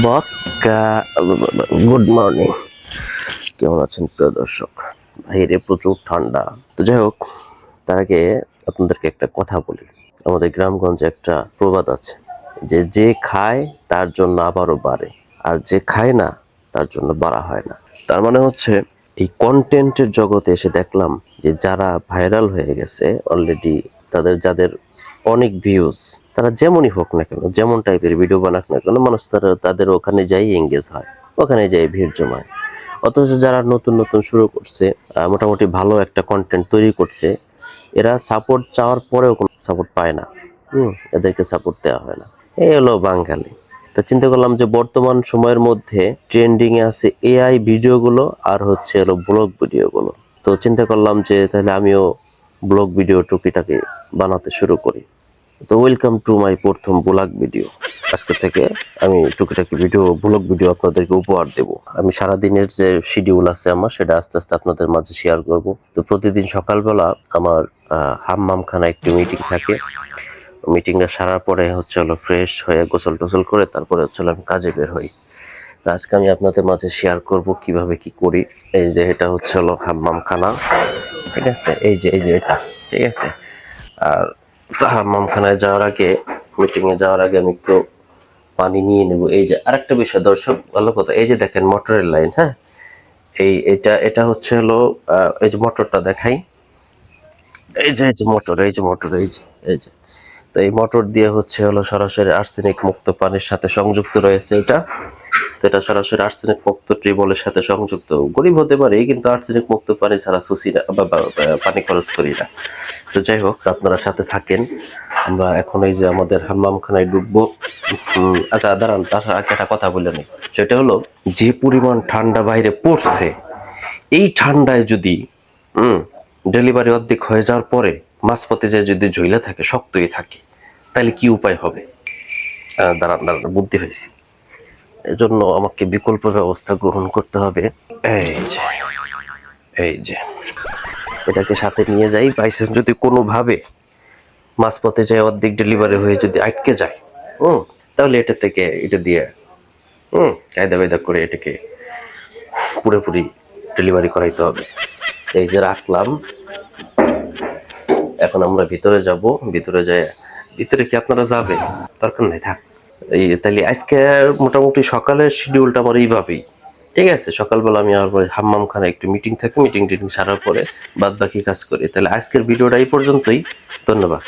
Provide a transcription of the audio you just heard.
Bokka good morning. কেমন আছেন প্রিয় দর্শক? বাইরে প্রচুর ঠান্ডা। তো যাই হোক, তার আগে আপনাদেরকে একটা কথা বলি। আমাদের গ্রামগঞ্জে একটা প্রবাদ আছে যে যে খায় তার জন্য আবারও বাড়ে, আর যে খায় না তার জন্য বাড়া হয় না। তার মানে হচ্ছে এই কন্টেন্টের জগতে এসে দেখলাম যে যারা ভাইরাল হয়ে গেছে অলরেডি, যাদের অনেক ভিউজ, তারা যেমনই হোক না কেন, যেমন টাইপের ভিডিও বানাক না কেন, মানুষ তাদের ওখানে যাই এঙ্গেজ হয়, ওখানে যাই ভিড় জমায়। অথচ যারা নতুন নতুন শুরু করছে, মোটামুটি ভালো একটা কন্টেন্ট তৈরি করছে, এরা সাপোর্ট চাওয়ার পরেও কোনো সাপোর্ট পায় না। এদেরকে সাপোর্ট দেওয়া হয় না। এই হলো বাঙালি। তো চিন্তা করলাম যে বর্তমান সময়ের মধ্যে ট্রেন্ডিং এ আছে এআই ভিডিওগুলো আর হচ্ছে হলো ব্লগ ভিডিওগুলো। তো চিন্তা করলাম যে তাহলে আমিও ব্লগ ভিডিও টুকিটাকি বানাতে শুরু করি। তো ওয়েলকাম টু মাই প্রথম ব্লগ ভিডিও। আজকে থেকে আমি টুকিটাকি ব্লগ ভিডিও আপনাদেরকে উপহার দেব। আমি সারাদিনের যে শিডিউল আছে আমার, সেটা আস্তে আস্তে আপনাদের মাঝে শেয়ার করব। তো প্রতিদিন সকালবেলা আমার হাম্মামখানা একটি মিটিং থাকে। মিটিংটা সারার পরে হচ্ছে হলো ফ্রেশ হয়ে গোসল টোসল করে তারপরে হচ্ছে আমি কাজে বের হই। আজকে আমি আপনাদের মাঝে শেয়ার করব কিভাবে কি করি। এই যে এটা হচ্ছে হলো হাম্মামখানা, ঠিক আছে? এই যে এটা, ঠিক আছে? আর হাম্মামখানায় যাওয়ার আগে, মিটিং এ যাওয়ার আগে আমি একটু পানি নিয়ে নেব। এই যে আরেকটা বিষয় দর্শক, ভালো কথা, এই যে দেখেন মোটরের লাইন, হ্যাঁ, এটা হচ্ছে হলো এই যে মোটরটা দেখাই, এই যে মোটর, এই যে তো এই মোটর দিয়ে হচ্ছে হলো সরাসরি আর্সেনিক মুক্ত পানির সাথে সংযুক্ত রয়েছে এটা। তো এটা সরাসরি আর্সেনিক মুক্ত টিউবওয়েলের সাথে সংযুক্ত। গরিব হতে পারে কিন্তু আর্সেনিক মুক্ত পানি ছাড়া সুসি না বা পানি খরচ করি না। তো যাই হোক, আপনারা সাথে থাকেন। আমরা এখন এই যে আমাদের হাম্মামখানায় ঢুকবো। আচ্ছা দাঁড়ান, তার আগে একটা কথা বলে নিই। সেটা হলো, যে পরিমাণ ঠান্ডা বাইরে পড়ছে, এই ঠান্ডায় যদি ডেলিভারি অর্ধেক হয়ে যাওয়ার পরে মাঝপথে যে যদি ঝইলে থাকে, শক্তই থাকে, তাহলে কি উপায় হবে? দাঁড়ান বুদ্ধি হয়েছি। এজন্য আমাকে বিকল্প ব্যবস্থা গ্রহণ করতে হবে। এই যে এটাকে সাথে নিয়ে যাই। বাইসেন্স যদি কোনোভাবে মাঝপথে যায় অর্ধেক ডেলিভারি হয়ে যদি আটকে যায়, তাহলে এটা দিয়ে কায়দা বায়দা করে এটাকে পুরোপুরি ডেলিভারি করাইতে হবে। এই যে রাখলাম, এখন আমরা ভিতরে যাব। ভিতরে কি আপনারা যাবে? দরকার নাই, থাক। এই তাহলে আজকে মোটামুটি সকালের শিডিউলটা আমার এইভাবেই, ঠিক আছে? সকালবেলা আমি আমার হাম্মামখানে একটু মিটিং থাকে, মিটিং সারার পরে বাদ বাকি কাজ করি। তাহলে আজকের ভিডিওটা এই পর্যন্তই। ধন্যবাদ।